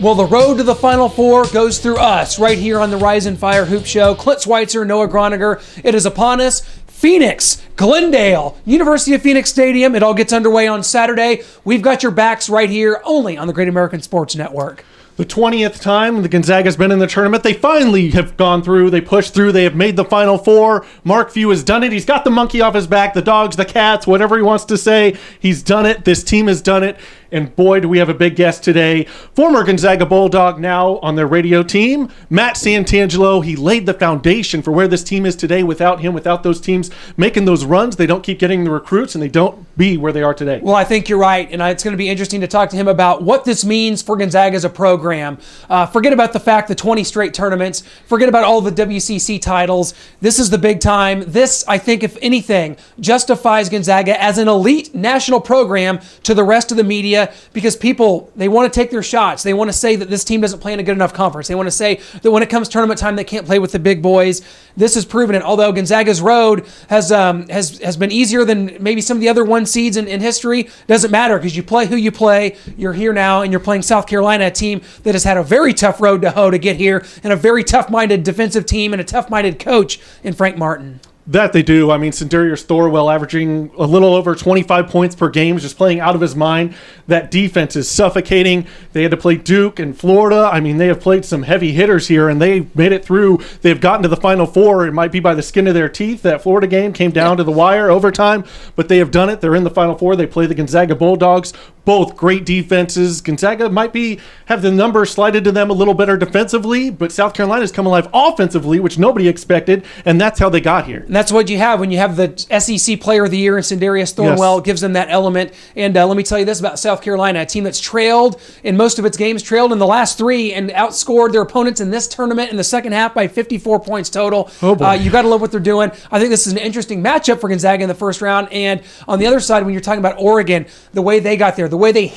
Well, the road to the Final Four goes through us right here on the Rise and Fire Hoop Show. Clint Schweitzer, Noah Groniger. It is upon us. Phoenix, Glendale, University of Phoenix Stadium. It all gets underway on Saturday. We've got your backs right here only on the Great American Sports Network. The 20th time the Gonzaga's been in the tournament. They finally have gone through. They pushed through. They have made the Final Four. Mark Few has done it. He's got the monkey off his back, the dogs, the cats, whatever he wants to say. He's done it. This team has done it. And boy, do we have a big guest today. Former Gonzaga Bulldog, now on their radio team, Matt Santangelo. He laid the foundation for where this team is today. Without him, without those teams making those runs, they don't keep getting the recruits, and they don't be where they are today. Well, I think you're right, and it's going to be interesting to talk to him about what this means for Gonzaga as a program. Forget about the fact the 20 straight tournaments. Forget about all the WCC titles. This is the big time. This, I think, if anything, justifies Gonzaga as an elite national program to the rest of the media, because people, they want to take their shots. They want to say that this team doesn't play in a good enough conference. They want to say that when it comes tournament time, they can't play with the big boys. This has proven it. Although Gonzaga's road has been easier than maybe some of the other one seeds in history, doesn't matter because you play who you play. You're here now, and you're playing South Carolina, a team that has had a very tough road to hoe to get here, and a very tough-minded defensive team and a tough-minded coach in Frank Martin. That they do. I mean, Sindarius Thorwell averaging a little over 25 points per game, just playing out of his mind. That defense is suffocating. They had to play Duke and Florida. I mean, they have played some heavy hitters here, and they made it through. They've gotten to the Final Four. It might be by the skin of their teeth. That Florida game came down to the wire, overtime, but they have done it. They're in the Final Four. They play the Gonzaga Bulldogs. Both great defenses. Gonzaga might have the number slided to them a little better defensively, but South Carolina's come alive offensively, which nobody expected, and that's how they got here. And that's what you have when you have the SEC Player of the Year in Sindarius Thornwell. Yes. Gives them that element. And let me tell you this about South Carolina, a team that's trailed in most of its games, trailed in the last three, and outscored their opponents in this tournament in the second half by 54 points total. Oh boy. You got to love what they're doing. I think this is an interesting matchup for Gonzaga in the first round. And on the other side, when you're talking about Oregon, the way they got there, the way they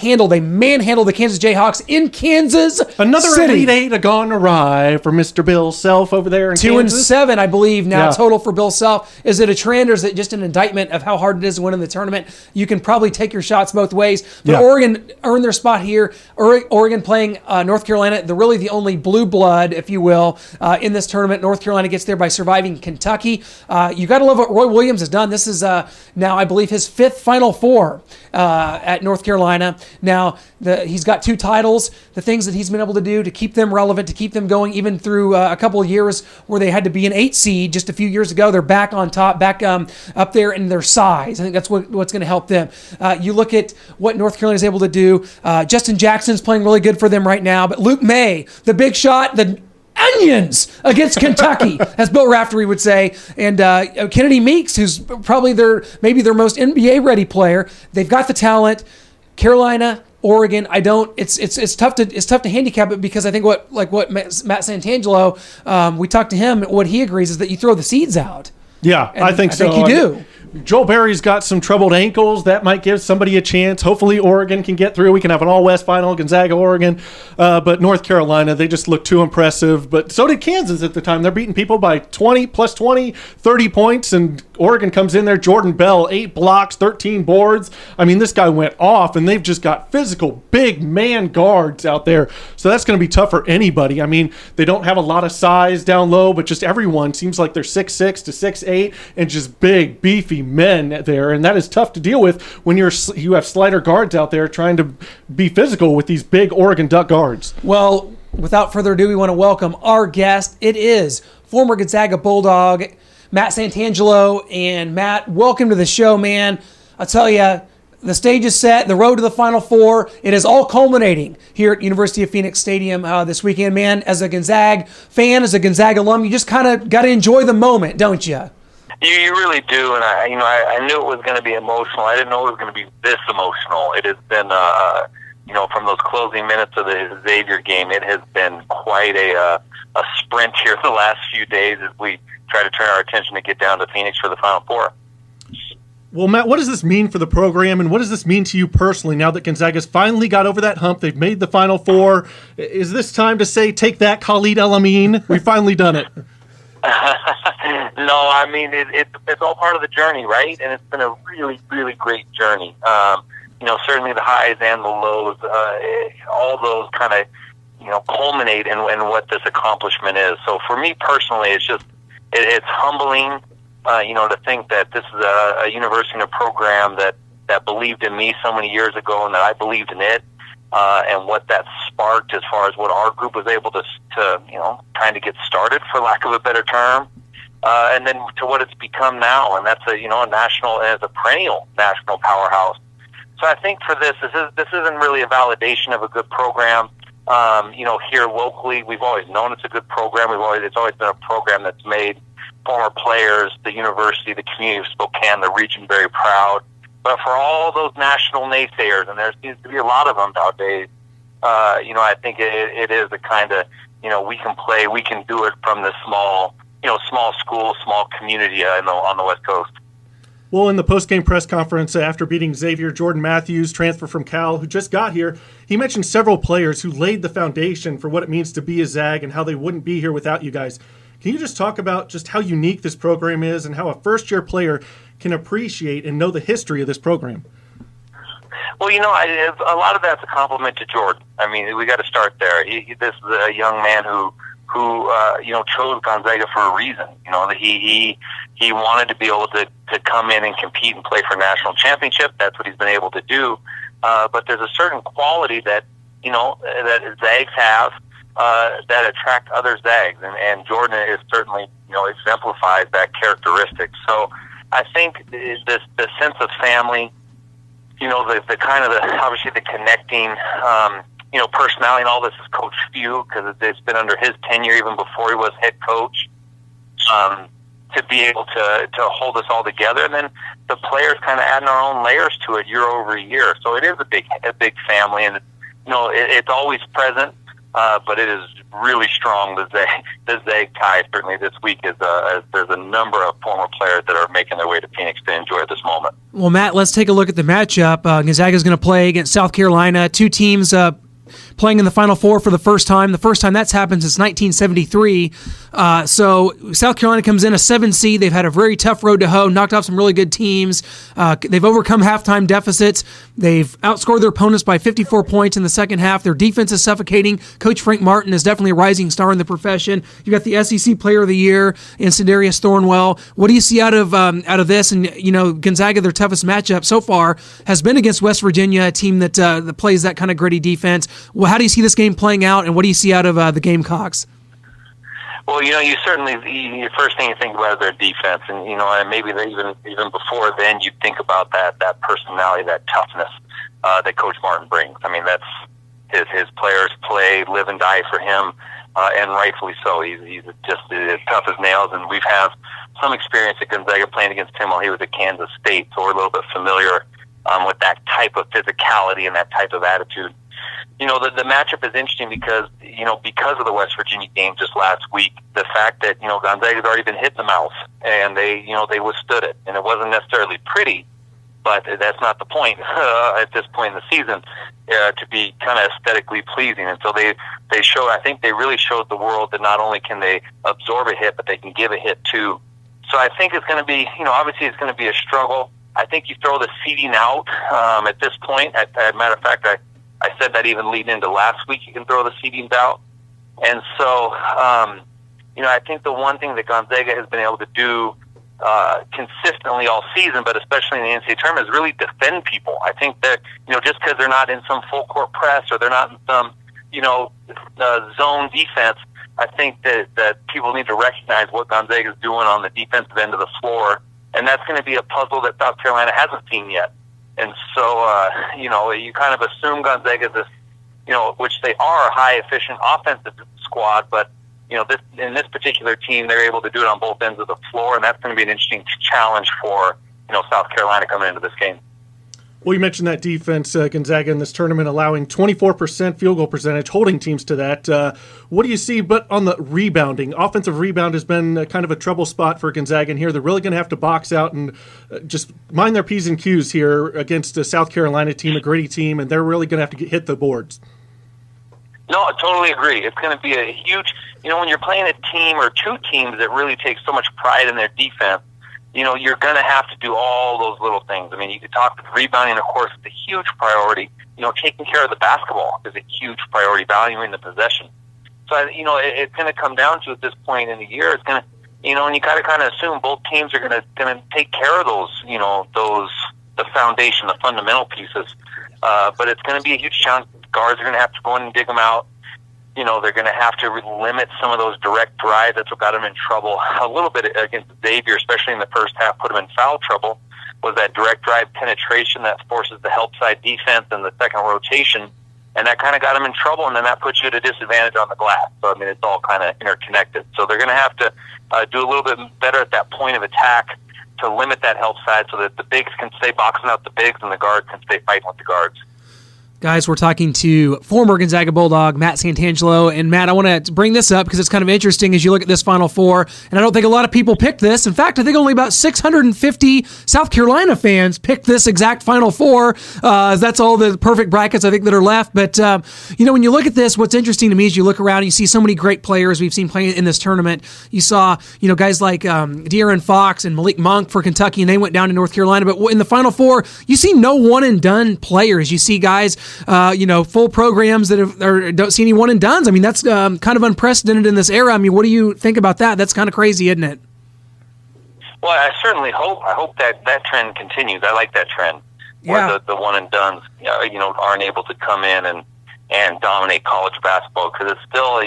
manhandled the Kansas Jayhawks in Kansas Another City. Elite Eight have gone awry for Mr. Bill Self over there in 2-7, I believe, now total for Bill Self. Is it a trend, or is it just an indictment of how hard it is to win in the tournament? You can probably take your shots both ways. But Oregon earned their spot here. Oregon playing North Carolina, really the only blue blood, if you will, in this tournament. North Carolina gets there by surviving Kentucky. You got to love what Roy Williams has done. This is now, I believe, his fifth Final Four at North Carolina. Now, he's got 2 titles. The things that he's been able to do to keep them relevant, to keep them going, even through a couple of years where they had to be an 8 seed just a few years ago. They're back on top, back up there in their size. I think that's what's going to help them. You look at what North Carolina is able to do. Justin Jackson's playing really good for them right now. But Luke May, the big shot, the onions against Kentucky, as Bill Raftery would say, and Kennedy Meeks, who's probably maybe their most NBA-ready player. They've got the talent. Carolina, Oregon, it's tough to handicap it, because I think what Matt Santangelo, we talked to him, what he agrees is that you throw the seeds out. Yeah, And I think so. I think you do. Joel Berry's got some troubled ankles. That might give somebody a chance. Hopefully Oregon can get through. We can have an all-West final, Gonzaga, Oregon. But North Carolina, they just look too impressive. But so did Kansas at the time. They're beating people by 20, plus 20, 30 points. And Oregon comes in there. Jordan Bell, 8 blocks, 13 boards. I mean, this guy went off, and they've just got physical, big man guards out there. So that's going to be tough for anybody. I mean, they don't have a lot of size down low, but just everyone seems like they're 6'6" to 6'8", and just big, beefy men there, and that is tough to deal with when you have slider guards out there trying to be physical with these big Oregon Duck guards. Well, without further ado, we want to welcome our guest. It is former Gonzaga Bulldog Matt Santangelo. And Matt, welcome to the show, man. I'll tell you, the stage is set, the road to the Final Four. It is all culminating here at University of Phoenix Stadium this weekend, man. As a Gonzaga fan, as a Gonzaga alum, you just kind of got to enjoy the moment, don't you? You really do, and I knew it was going to be emotional. I didn't know it was going to be this emotional. It has been, from those closing minutes of the Xavier game, it has been quite a sprint here the last few days as we try to turn our attention to get down to Phoenix for the Final Four. Well, Matt, what does this mean for the program, and what does this mean to you personally now that Gonzaga's finally got over that hump? They've made the Final Four. Is this time to say, take that, Khalid El-Amin? We've finally done it. No, I mean, it's all part of the journey, right? And it's been a really, really great journey. Certainly the highs and the lows, all those kind of culminate in what this accomplishment is. So for me personally, it's humbling, to think that this is a university and a program that believed in me so many years ago, and that I believed in it, and what that sparked as far as what our group was able to kind of get started, for lack of a better term, and then to what it's become now, and that's a national, and it's a perennial national powerhouse. So I think for this isn't really a validation of a good program. Here locally, we've always known it's a good program. It's always been a program that's made former players, the university, the community of Spokane, the region very proud. But for all those national naysayers, and there seems to be a lot of them nowadays, I think it is the kind of, we can play, we can do it from the small school, small community on the West Coast. Well, in the post-game press conference after beating Xavier, Jordan Matthews, transfer from Cal, who just got here, he mentioned several players who laid the foundation for what it means to be a Zag and how they wouldn't be here without you guys. Can you just talk about just how unique this program is and how a first-year player can appreciate and know the history of this program? Well, a lot of that's a compliment to Jordan. I mean, we got to start there. This is a young man who chose Gonzaga for a reason. He wanted to be able to come in and compete and play for a national championship. That's what he's been able to do. But there's a certain quality that Zags have that attract other Zags, and Jordan is certainly exemplifies that characteristic. So I think the sense of family, the kind of obviously the connecting. Personality and all this is Coach Few, because it's been under his tenure even before he was head coach, to be able to hold us all together. And then the players kind of adding our own layers to it year over year. So it is a big family, and it's always present, but it is really strong. The Zag tie certainly this week is there's a number of former players that are making their way to Phoenix to enjoy this moment. Well, Matt, let's take a look at the matchup. Gonzaga is going to play against South Carolina, two teams playing in the Final Four for the first time. The first time that's happened since 1973. So South Carolina comes in a 7 seed. They've had a very tough road to hoe, knocked off some really good teams. They've overcome halftime deficits. They've outscored their opponents by 54 points in the second half. Their defense is suffocating. Coach Frank Martin is definitely a rising star in the profession. You got the SEC Player of the Year in Sedarius Thornwell. What do you see out of this? And Gonzaga, their toughest matchup so far has been against West Virginia, a team that plays that kind of gritty defense. Well, how do you see this game playing out, and what do you see out of the Gamecocks? Well, you certainly, the first thing you think about is their defense, and and maybe even before then, you think about that personality, that toughness that Coach Martin brings. I mean, that's his players play, live and die for him, and rightfully so. He's just as tough as nails, and we've had some experience at Gonzaga playing against him while he was at Kansas State, so we're a little bit familiar with that type of physicality and that type of attitude. The matchup is interesting because of the West Virginia game just last week, the fact that, Gonzaga's already been hit in the mouth, and they withstood it. And it wasn't necessarily pretty, but that's not the point at this point in the season, to be kind of aesthetically pleasing. And so I think they really showed the world that not only can they absorb a hit, but they can give a hit too. So I think it's going to be, obviously it's going to be a struggle. I think you throw the seeding out at this point. As a matter of fact, I said that even leading into last week, you can throw the seedings out. And so, I think the one thing that Gonzaga has been able to do consistently all season, but especially in the NCAA tournament, is really defend people. I think that, just because they're not in some full court press or they're not in some, zone defense, I think that people need to recognize what Gonzaga is doing on the defensive end of the floor. And that's going to be a puzzle that South Carolina hasn't seen yet. And so, you kind of assume Gonzaga is this, which they are a high efficient offensive squad, but, in this particular team, they're able to do it on both ends of the floor, and that's going to be an interesting challenge for, South Carolina coming into this game. Well, you mentioned that defense, Gonzaga in this tournament allowing 24% field goal percentage, holding teams to that. What do you see? But on the rebounding, offensive rebound has been kind of a trouble spot for Gonzaga in here. They're really going to have to box out and just mind their P's and Q's here against a South Carolina team, a gritty team, and they're really going to have to hit the boards. No, I totally agree. It's going to be a huge, when you're playing a team or two teams that really take so much pride in their defense, you're going to have to do all those little things. I mean, you could talk with rebounding, of course, it's a huge priority. Taking care of the basketball is a huge priority, valuing the possession. So, it's going to come down to, at this point in the year, it's going to, and you got to kind of assume both teams are going to take care of those, the foundation, the fundamental pieces. But it's going to be a huge challenge. Guards are going to have to go in and dig them out. They're going to have to limit some of those direct drives. That's what got them in trouble a little bit against Xavier, especially in the first half, put them in foul trouble, was that direct drive penetration that forces the help side defense and the second rotation. And that kind of got them in trouble, and then that puts you at a disadvantage on the glass. So, I mean, it's all kind of interconnected. So they're going to have to do a little bit better at that point of attack to limit that help side so that the bigs can stay boxing out the bigs and the guards can stay fighting with the guards. Guys, we're talking to former Gonzaga Bulldog Matt Santangelo. And Matt, I want to bring this up because it's kind of interesting as you look at this Final Four. And I don't think a lot of people picked this. In fact, I think only about 650 South Carolina fans picked this exact Final Four. That's all the perfect brackets I think that are left. But, when you look at this, what's interesting to me is you look around and you see so many great players we've seen playing in this tournament. You saw, guys like De'Aaron Fox and Malik Monk for Kentucky, and they went down to North Carolina. But in the Final Four, you see no one-and-done players. You see guys full programs that don't see any one and dones. I mean, that's kind of unprecedented in this era. I mean, what do you think about that? That's kind of crazy, isn't it? Well, I certainly hope. I hope that trend continues. I like that trend where the one and dones, aren't able to come in and dominate college basketball, because it's still,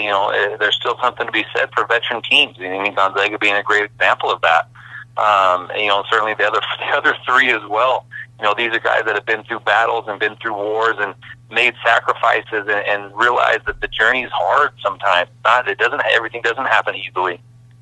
there's still something to be said for veteran teams. I mean, Gonzaga being a great example of that. Certainly the other three as well. These are guys that have been through battles and been through wars and made sacrifices and realized that the journey is hard sometimes. Everything doesn't happen easily.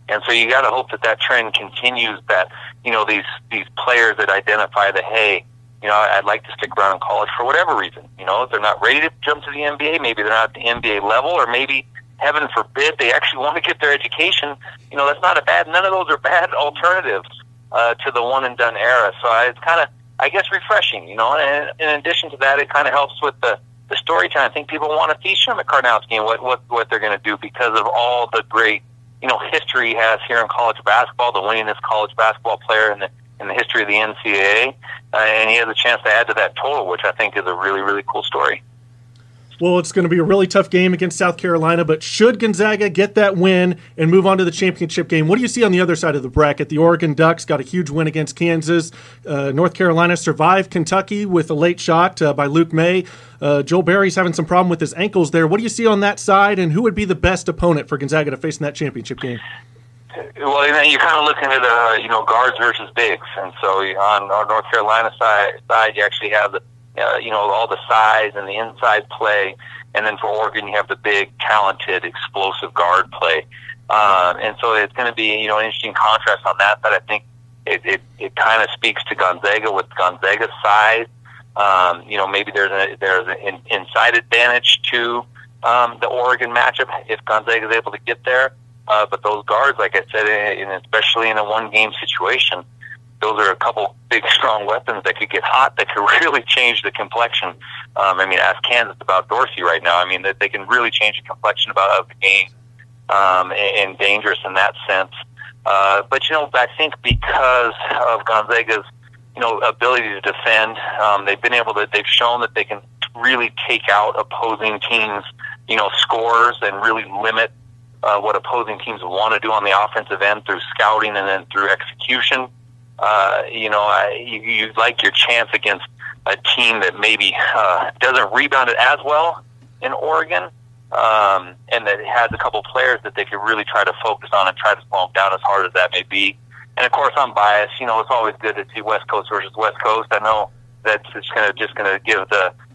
And so you got to hope that trend continues, that, these players that identify that, hey, I'd like to stick around in college for whatever reason. If they're not ready to jump to the NBA, maybe they're not at the NBA level, or maybe, heaven forbid, they actually want to get their education. That's not none of those are bad alternatives to the one and done era. So it's kind of, I guess, refreshing, and in addition to that, it kind of helps with the storytelling. I think people want to see Sean McCarnowski and what they're going to do because of all the great, history he has here in college basketball, the winningest college basketball player in the history of the NCAA, and he has a chance to add to that total, which I think is a really, really cool story. Well, it's going to be a really tough game against South Carolina, but should Gonzaga get that win and move on to the championship game, what do you see on the other side of the bracket? The Oregon Ducks got a huge win against Kansas. North Carolina survived Kentucky with a late shot by Luke May. Joel Berry's having some problem with his ankles there. What do you see on that side, and who would be the best opponent for Gonzaga to face in that championship game? Well, you're kind of looking at guards versus bigs, and so on North Carolina side, you actually have the all the size and the inside play. And then for Oregon, you have the big, talented, explosive guard play. And so it's going to be, an interesting contrast on that. But I think it kind of speaks to Gonzaga with Gonzaga's size. Maybe there's an inside advantage to the Oregon matchup if Gonzaga is able to get there. But those guards, like I said, especially in a one-game situation, those are a couple big, strong weapons that could get hot, that could really change the complexion. Ask Kansas about Dorsey right now. That they can really change the complexion of the game, and dangerous in that sense. But I think because of Gonzaga's, ability to defend, they've shown that they can really take out opposing teams, scores and really limit what opposing teams want to do on the offensive end through scouting and then through execution. You like your chance against a team that maybe doesn't rebound it as well in Oregon, and that has a couple players that they could really try to focus on and try to slow them down as hard as that may be. And of course, I'm biased. It's always good to see West Coast versus West Coast. I know that's just gonna give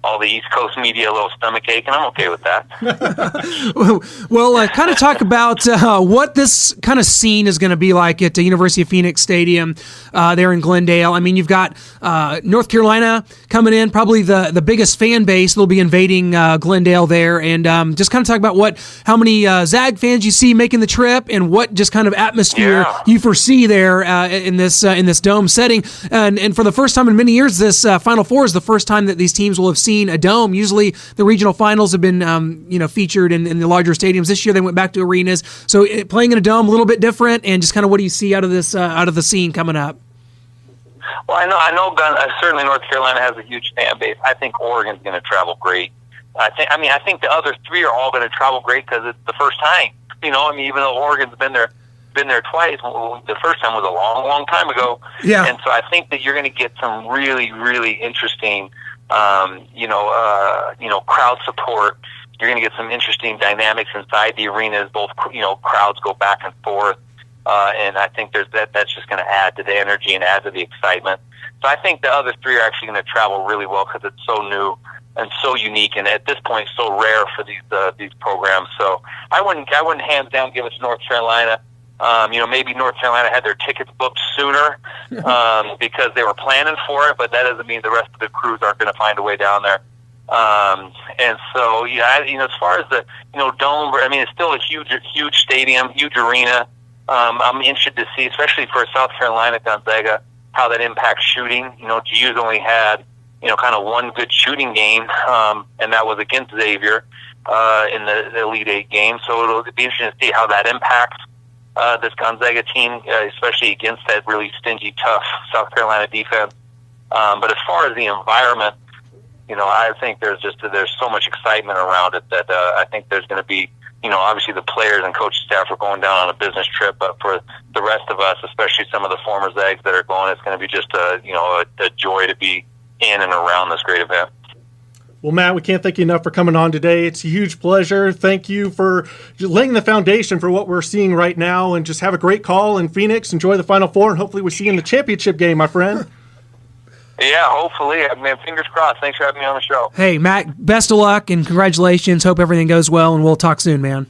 all the East Coast media a little stomach ache, and I'm okay with that. Well, kind of talk about what this kind of scene is going to be like at the University of Phoenix Stadium there in Glendale. You've got North Carolina coming in, probably the biggest fan base. They'll be invading Glendale there, and just kind of talk about how many Zag fans you see making the trip, and what just kind of atmosphere you foresee there in this dome setting. And for the first time in many years, this Final Four is the first time that these teams will have seen a dome. Usually the regional finals have been, featured in the larger stadiums. This year they went back to arenas. So playing in a dome, a little bit different, and just kind of what do you see out of this, out of the scene coming up? Well, I know certainly North Carolina has a huge fan base. I think Oregon's going to travel great. I think the other three are all going to travel great because it's the first time. Even though Oregon's been there twice, the first time was a long, long time ago. Yeah. And so I think that you're going to get some really, really interesting, crowd support. You're going to get some interesting dynamics inside the arenas. Both, crowds go back and forth. And I think that's just going to add to the energy and add to the excitement. So I think the other three are actually going to travel really well because it's so new and so unique, and at this point so rare for these programs. So I wouldn't hands down give it to North Carolina. Maybe North Carolina had their tickets booked sooner because they were planning for it, but that doesn't mean the rest of the crews aren't going to find a way down there. And so as far as the dome, it's still a huge stadium, huge arena. I'm interested to see, especially for South Carolina, Gonzaga, how that impacts shooting. GU's only had, kind of one good shooting game, and that was against Xavier in the Elite Eight game. So it'll be interesting to see how that impacts this Gonzaga team, especially against that really stingy, tough South Carolina defense. But as far as the environment, I think there's so much excitement around it that I think there's going to be, obviously the players and coaching staff are going down on a business trip, but for the rest of us, especially some of the former Zags that are going, it's going to be just a joy to be in and around this great event. Well, Matt, we can't thank you enough for coming on today. It's a huge pleasure. Thank you for laying the foundation for what we're seeing right now, and just have a great call in Phoenix. Enjoy the Final Four, and hopefully we see you in the championship game, my friend. Yeah, hopefully. Fingers crossed. Thanks for having me on the show. Hey, Matt, best of luck and congratulations. Hope everything goes well, and we'll talk soon, man.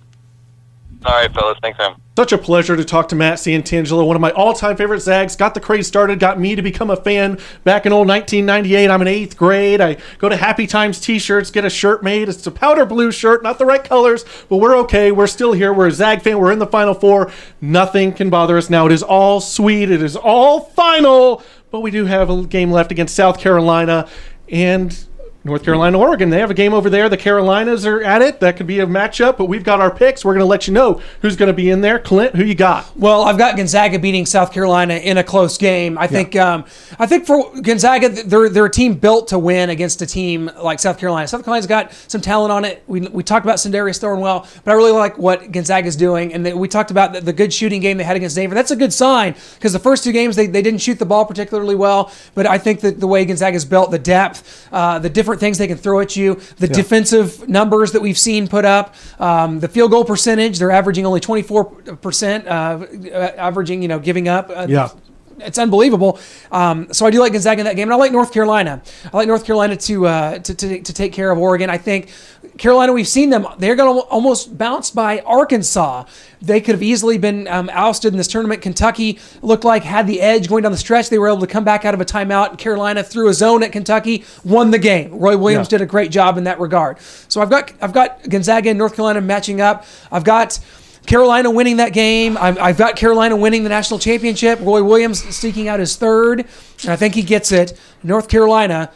All right, fellas. Thanks, man. Such a pleasure to talk to Matt Santangelo, one of my all-time favorite Zags. Got the craze started, got me to become a fan back in old 1998. I'm in 8th grade. I go to Happy Times T-shirts, get a shirt made. It's a powder blue shirt, not the right colors, but we're okay. We're still here. We're a Zag fan. We're in the Final Four. Nothing can bother us now. It is all sweet. It is all final. But we do have a game left against South Carolina and North Carolina, Oregon. They have a game over there. The Carolinas are at it. That could be a matchup, but we've got our picks. We're going to let you know who's going to be in there. Clint, who you got? Well, I've got Gonzaga beating South Carolina in a close game. I think for Gonzaga, they're a team built to win against a team like South Carolina. South Carolina's got some talent on it. We talked about Sindarius Thornwell, but I really like what Gonzaga's doing. And we talked about the good shooting game they had against Xavier. That's a good sign because the first two games they didn't shoot the ball particularly well. But I think that the way Gonzaga's built, the depth, the different things they can throw at you, the defensive numbers that we've seen put up, the field goal percentage, they're averaging only 24%, giving up. It's unbelievable. So I do like Gonzaga in that game, and I like North Carolina. I like North Carolina to take care of Oregon. I think Carolina, we've seen them. They're going to almost bounce by Arkansas. They could have easily been ousted in this tournament. Kentucky looked like had the edge going down the stretch. They were able to come back out of a timeout. Carolina threw a zone at Kentucky, won the game. Roy Williams did a great job in that regard. So I've got Gonzaga and North Carolina matching up. I've got Carolina winning that game. I've got Carolina winning the national championship. Roy Williams seeking out his third, and I think he gets it. North Carolina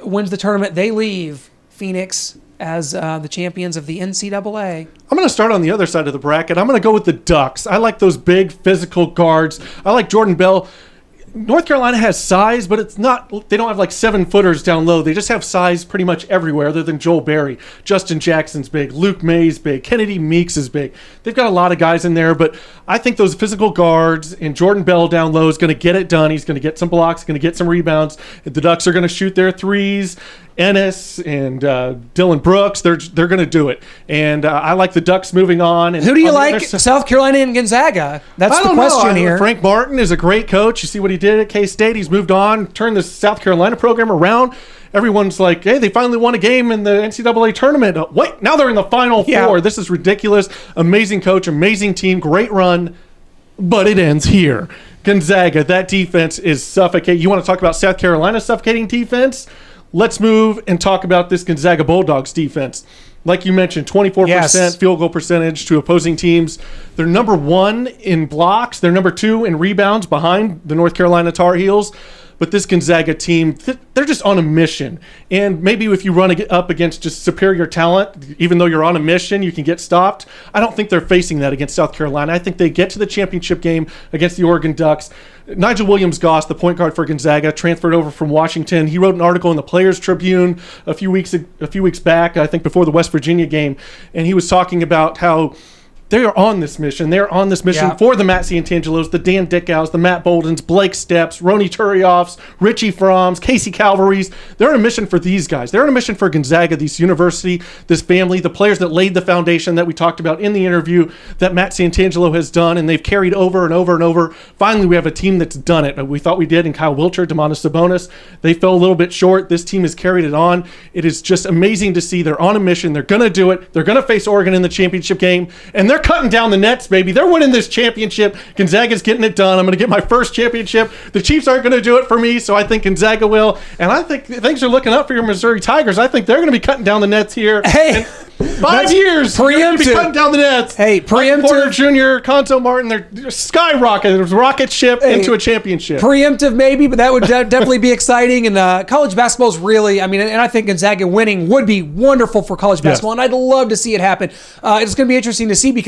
wins the tournament. They leave Phoenix as the champions of the NCAA. I'm going to start on the other side of the bracket. I'm going to go with the Ducks. I like those big physical guards. I like Jordan Bell. North Carolina has size, but it's not. They don't have like 7-footers down low. They just have size pretty much everywhere, other than Joel Berry. Justin Jackson's big. Luke May's big. Kennedy Meeks is big. They've got a lot of guys in there, but I think those physical guards and Jordan Bell down low is going to get it done. He's going to get some blocks, going to get some rebounds. The Ducks are going to shoot their threes. Ennis and Dylan Brooks, they're going to do it. And I like the Ducks moving on. And who do you like, South Carolina and Gonzaga? That's the question here. Frank Martin is a great coach. You see what he did at K-State. He's moved on, turned the South Carolina program around. Everyone's like, hey, they finally won a game in the NCAA tournament. Wait, now they're in the Final Four. This is ridiculous. Amazing coach, amazing team, great run. But it ends here. Gonzaga, that defense is suffocating. You want to talk about South Carolina's suffocating defense? Let's move and talk about this Gonzaga Bulldogs defense. Like you mentioned, 24% field goal percentage to opposing teams. They're number 1 in blocks. They're number 2 in rebounds behind the North Carolina Tar Heels. but this Gonzaga team, they're just on a mission. And maybe if you run up against just superior talent, even though you're on a mission, you can get stopped. I don't think they're facing that against South Carolina. I think they get to the championship game against the Oregon Ducks. Nigel Williams-Goss, the point guard for Gonzaga, transferred over from Washington. He wrote an article in the Players Tribune a few weeks back, I think before the West Virginia game, and he was talking about how they are on this mission. They're on this mission for the Matt Santangelos, the Dan Dickows, the Matt Boldens, Blake Steps, Roni Turioffs, Richie Fromms, Casey Calvarys. They're on a mission for these guys. They're on a mission for Gonzaga, this university, this family, the players that laid the foundation that we talked about in the interview that Matt Santangelo has done, and they've carried over and over and over. Finally, we have a team that's done it. We thought we did in Kyle Wilcher, Domantas Sabonis. They fell a little bit short. This team has carried it on. It is just amazing to see. They're on a mission. They're going to do it. They're going to face Oregon in the championship game, and they're cutting down the nets, baby. They're winning this championship. Gonzaga's getting it done. I'm going to get my first championship. The Chiefs aren't going to do it for me, so I think Gonzaga will. And I think things are looking up for your Missouri Tigers. I think they're going to be cutting down the nets here. Hey, 5 years. They're going to be cutting down the nets. Hey, preemptive. Mike Porter Jr., Conto Martin, they're skyrocketing. Rocket ship into a championship. Preemptive maybe, but that would definitely be exciting. And college basketball is really, and I think Gonzaga winning would be wonderful for college basketball, and I'd love to see it happen. It's going to be interesting to see because,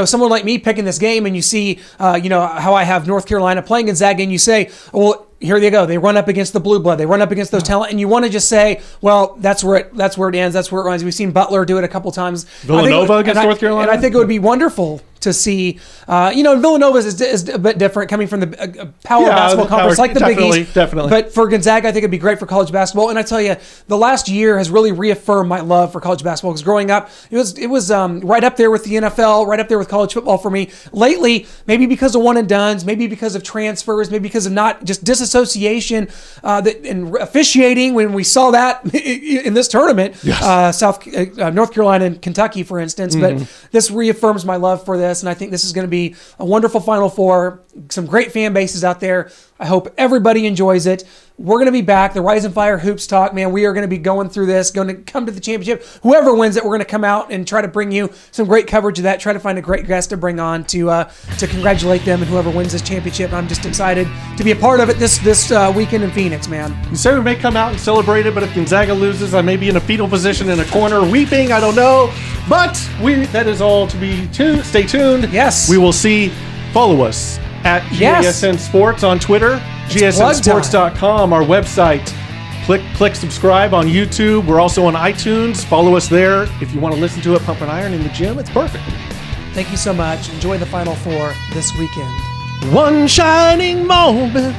someone like me picking this game and you see, how I have North Carolina playing Gonzaga and you say, well, here they go. They run up against the blue blood. They run up against those talent, and you want to just say, "Well, that's where it ends. That's where it runs." We've seen Butler do it a couple times. Villanova against North Carolina, and I think it would be wonderful to see. Villanova is a bit different, coming from the power basketball conference, like the Big East. Definitely. But for Gonzaga, I think it'd be great for college basketball. And I tell you, the last year has really reaffirmed my love for college basketball. Because growing up, it was right up there with the NFL, right up there with college football for me. Lately, maybe because of one and dones, maybe because of transfers, maybe because of not just disassociation. And officiating, when we saw that in this tournament, North Carolina and Kentucky, for instance. Mm-hmm. But this reaffirms my love for this, and I think this is going to be a wonderful Final Four. Some great fan bases out there. I hope everybody enjoys it. We're going to be back. The Rise and Fire Hoops Talk, man. We are going to be going through this, going to come to the championship. Whoever wins it, we're going to come out and try to bring you some great coverage of that. Try to find a great guest to bring on to congratulate them and whoever wins this championship. I'm just excited to be a part of it this weekend in Phoenix, man. You say we may come out and celebrate it, but if Gonzaga loses, I may be in a fetal position in a corner weeping. I don't know. But that is all to be tuned. Stay tuned. Yes. We will see. Follow us at GASN Sports on Twitter, GASNsports.com, our website. Click subscribe on YouTube. We're also on iTunes. Follow us there. If you want to listen to it, Pump and Iron in the gym, it's perfect. Thank you so much. Enjoy the Final Four this weekend. One shining moment.